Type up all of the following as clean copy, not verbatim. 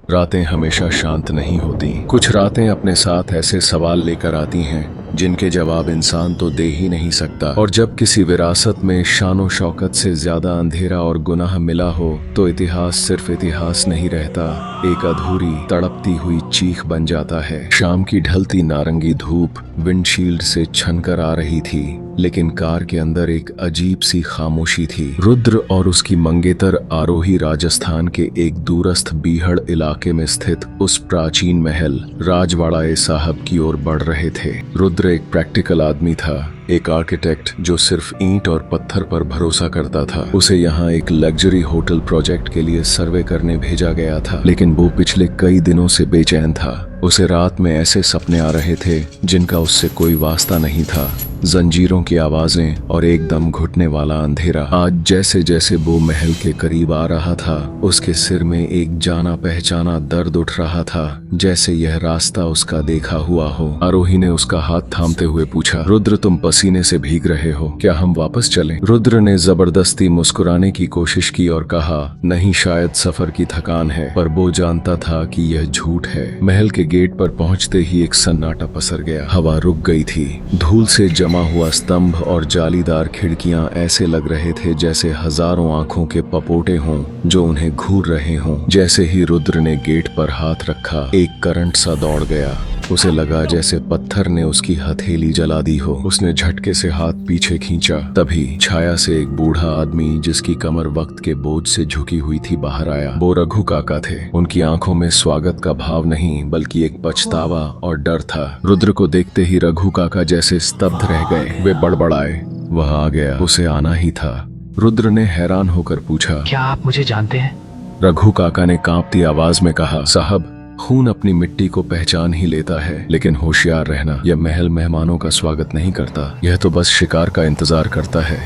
रातें हमेशा शांत नहीं होती। कुछ रातें अपने साथ ऐसे सवाल लेकर आती हैं जिनके जवाब इंसान तो दे ही नहीं सकता। और जब किसी विरासत में शानो शौकत से ज्यादा अंधेरा और गुनाह मिला हो तो इतिहास सिर्फ इतिहास नहीं रहता, एक अधूरी तड़पती हुई चीख बन जाता है। शाम की ढलती नारंगी धूप विंडशील्ड से छनकर आ रही थी, लेकिन कार के अंदर एक अजीब सी खामोशी थी। रुद्र और उसकी मंगेतर आरोही राजस्थान के एक दूरस्थ बीहड़ इलाके में स्थित उस प्राचीन महल राजवाड़ा ए साहब की ओर बढ़ रहे थे। रुद्र एक प्रैक्टिकल आदमी था, एक आर्किटेक्ट जो सिर्फ ईंट और पत्थर पर भरोसा करता था। उसे यहाँ एक लग्जरी होटल प्रोजेक्ट के लिए सर्वे करने भेजा गया था, लेकिन वो पिछले कई दिनों से बेचैन था। उसे रात में ऐसे सपने आ रहे थे जिनका उससे कोई वास्ता नहीं था। जंजीरों की आवाजें और एकदम घुटने वाला अंधेरा। आज जैसे जैसे वो महल के करीब आ रहा था, उसके सिर में एक जाना पहचाना दर्द उठ रहा था, जैसे यह रास्ता उसका देखा हुआ हो। आरोही ने उसका हाथ थामते हुए पूछा, रुद्र तुम पसीने से भीग रहे हो, क्या हम वापस चलें? रुद्र ने जबरदस्ती मुस्कुराने की कोशिश की और कहा, नहीं, शायद सफर की थकान है। पर वो जानता था कि यह झूठ है। महल के गेट पर पहुंचते ही एक सन्नाटा पसर गया। हवा रुक गई थी। धूल से जमा हुआ स्तंभ और जालीदार खिड़कियां ऐसे लग रहे थे जैसे हजारों आंखों के पपोटे हों जो उन्हें घूर रहे हों। जैसे ही रुद्र ने गेट पर हाथ रखा, एक करंट सा दौड़ गया। उसे लगा जैसे पत्थर ने उसकी हथेली जला दी हो। उसने झटके से हाथ पीछे खींचा। तभी छाया से एक बूढ़ा आदमी जिसकी कमर वक्त के बोझ से झुकी हुई थी बाहर आया। वो रघु काका थे। उनकी आंखों में स्वागत का भाव नहीं बल्कि एक पछतावा और डर था। रुद्र को देखते ही रघु काका जैसे स्तब्ध रह गए। वे बड़बड़ाए, वह आ गया, उसे आना ही था। रुद्र ने हैरान होकर पूछा, क्या आप मुझे जानते हैं? रघु काका ने कांपती आवाज में कहा, साहब, खून अपनी मिट्टी को पहचान ही लेता है, लेकिन होशियार रहना, यह महल मेहमानों का स्वागत नहीं करता, यह तो बस शिकार का इंतजार करता है।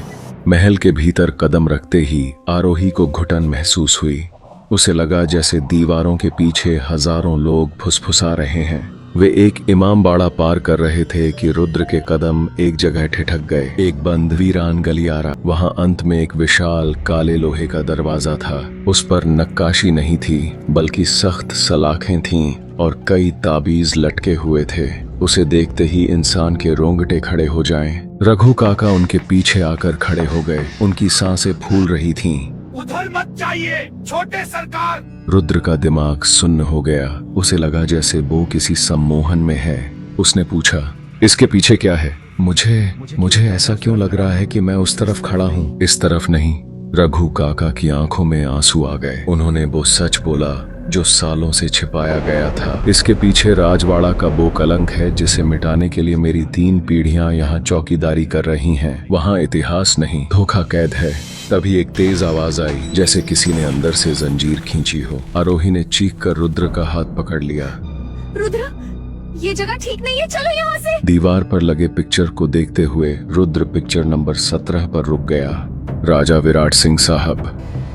महल के भीतर कदम रखते ही आरोही को घुटन महसूस हुई। उसे लगा जैसे दीवारों के पीछे हजारों लोग फुसफुसा रहे हैं। वे एक इमाम बाड़ा पार कर रहे थे कि रुद्र के कदम एक जगह ठिठक गए। एक बंद वीरान गलियारा। वहां अंत में एक विशाल काले लोहे का दरवाजा था। उस पर नक्काशी नहीं थी बल्कि सख्त सलाखें थीं और कई ताबीज लटके हुए थे। उसे देखते ही इंसान के रोंगटे खड़े हो जाएं। रघु काका उनके पीछे आकर खड़े हो गए। उनकी सांसें फूल रही थीं। उधर मत जाइए, छोटे सरकार। रुद्र का दिमाग सुन्न हो गया। उसे लगा जैसे वो किसी सम्मोहन में है। उसने पूछा, इसके पीछे क्या है? मुझे ऐसा क्यों लग रहा है कि मैं उस तरफ खड़ा हूँ? इस तरफ नहीं। रघु काका की आंखों में आंसू आ गए। उन्होंने वो सच बोला जो सालों से छिपाया गया था। इसके पीछे राजवाड़ा का वो कलंक है जिसे मिटाने के लिए मेरी 3 पीढ़ियां यहाँ चौकीदारी कर रही हैं। वहाँ इतिहास नहीं, धोखा कैद है। तभी एक तेज आवाज आई जैसे किसी ने अंदर से जंजीर खींची हो। आरोही ने चीख कर रुद्र का हाथ पकड़ लिया। रुद्र, ये जगह ठीक नहीं है, चलो यहाँ से। दीवार पर लगे पिक्चर को देखते हुए रुद्र पिक्चर नंबर 17 पर रुक गया। राजा विराट सिंह साहब।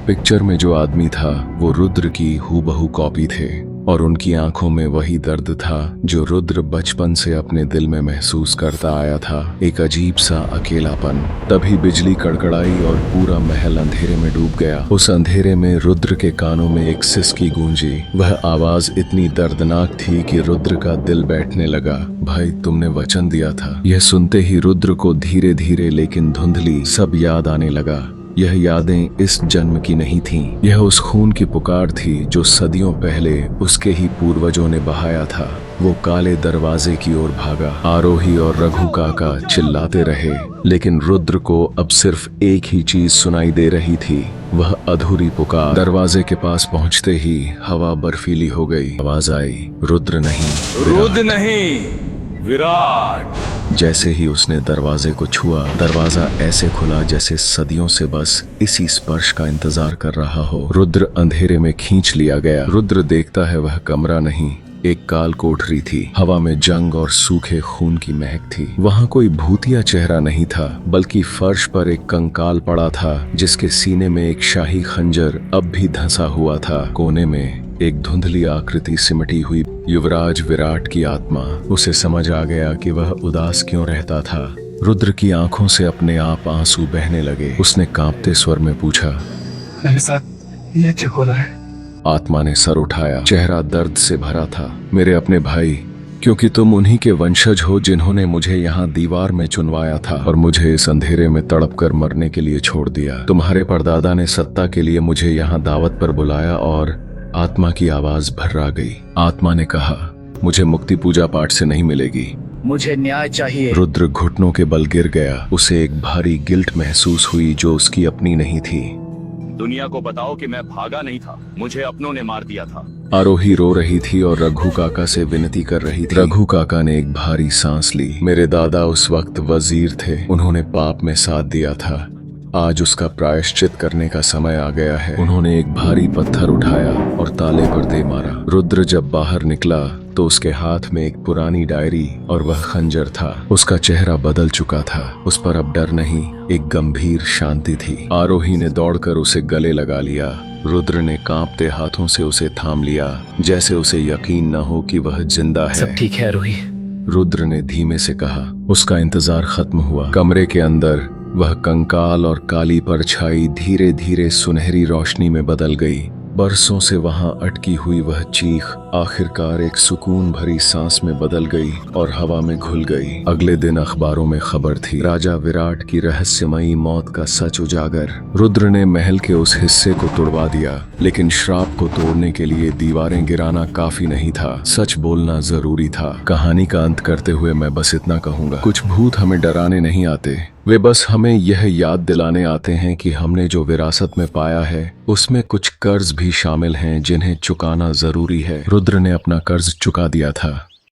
पिक्चर में जो आदमी था वो रुद्र की हूबहू कॉपी थे और उनकी आंखों में वही दर्द था जो रुद्र बचपन से अपने दिल में महसूस करता आया था, एक अजीब सा अकेलापन। तभी बिजली कड़कड़ाई और पूरा महल अंधेरे में डूब गया। उस अंधेरे में रुद्र के कानों में एक सिसकी गूंजी। वह आवाज इतनी दर्दनाक थी कि रुद्र का दिल बैठने लगा। भाई, तुमने वचन दिया था। यह सुनते ही रुद्र को धीरे धीरे लेकिन धुंधली सब याद आने लगा। यह यादें इस जन्म की नहीं थीं। यह उस खून की पुकार थी जो सदियों पहले उसके ही पूर्वजों ने बहाया था। वो काले दरवाजे की ओर भागा। आरोही और रघु काका चिल्लाते रहे, लेकिन रुद्र को अब सिर्फ एक ही चीज सुनाई दे रही थी, वह अधूरी पुकार। दरवाजे के पास पहुंचते ही हवा बर्फीली हो गई। आवाज आई, रुद्र नहीं, रुद्र नहीं, विराट। जैसे ही उसने दरवाजे को छुआ, दरवाजा ऐसे खुला जैसे सदियों से बस इसी स्पर्श का इंतजार कर रहा हो। रुद्र अंधेरे में खींच लिया गया। रुद्र देखता है वह कमरा नहीं, एक काल कोठरी थी। हवा में जंग और सूखे खून की महक थी। वहाँ कोई भूतिया चेहरा नहीं था बल्कि फर्श पर एक कंकाल पड़ा था जिसके सीने में एक शाही खंजर अब भी धंसा हुआ था। कोने में एक धुंधली आकृति सिमटी हुई, युवराज विराट की आत्मा। उसे समझ आ गया कि वह उदास क्यों रहता था। रुद्र की आंखों से अपने आप आंसू बहने लगे। उसने कांपते स्वर में पूछा, मेरे साथ ये क्यों हो रहा है? आत्मा ने सर उठाया, चेहरा दर्द से भरा था। मेरे अपने भाई, क्योंकि तुम उन्हीं के वंशज हो जिन्होंने मुझे यहाँ दीवार में चुनवाया था और मुझे इस अंधेरे में तड़पकर मरने के लिए छोड़ दिया। तुम्हारे परदादा ने सत्ता के लिए मुझे यहाँ दावत पर बुलाया और आत्मा की आवाज भर्रा गई। आत्मा ने कहा, मुझे मुक्ति पूजा पाठ से नहीं मिलेगी, मुझे न्याय चाहिए। रुद्र घुटनों के बल गिर गया। उसे एक भारी गिल्ट महसूस हुई जो उसकी अपनी नहीं थी। दुनिया को बताओ कि मैं भागा नहीं था, मुझे अपनों ने मार दिया था। आरोही रो रही थी और रघु काका से विनती कर रही थी। रघु काका ने एक भारी सांस ली। मेरे दादा उस वक्त वजीर थे, उन्होंने पाप में साथ दिया था। आज उसका प्रायश्चित करने का समय आ गया है। उन्होंने एक भारी पत्थर उठाया और ताले पर दे मारा। रुद्र जब बाहर निकला तो उसके हाथ में एक पुरानी डायरी और वह खंजर था। उसका चेहरा बदल चुका था, उस पर अब डर नहीं, एक गंभीर शांति थी। आरोही ने दौड़कर उसे गले लगा लिया। रुद्र ने कांपते हाथों से उसे थाम लिया, जैसे उसे यकीन न हो कि वह जिंदा है। सब ठीक है आरोही? रुद्र ने धीमे से कहा। उसका इंतजार खत्म हुआ। कमरे के अंदर वह कंकाल और काली परछाई धीरे धीरे सुनहरी रोशनी में बदल गई। बरसों से वहां अटकी हुई वह चीख आखिरकार एक सुकून भरी सांस में बदल गई और हवा में घुल गई। अगले दिन अखबारों में खबर थी, राजा विराट की रहस्यमयी मौत का सच उजागर। रुद्र ने महल के उस हिस्से को तुड़वा दिया, लेकिन श्राप को तोड़ने के लिए दीवारें गिराना काफी नहीं था, सच बोलना जरूरी था। कहानी का अंत करते हुए मैं बस इतना कहूंगा, कुछ भूत हमें डराने नहीं आते, वे बस हमें यह याद दिलाने आते हैं कि हमने जो विरासत में पाया है उसमें कुछ कर्ज भी शामिल हैं जिन्हें चुकाना जरूरी है। रुद्र ने अपना कर्ज चुका दिया था।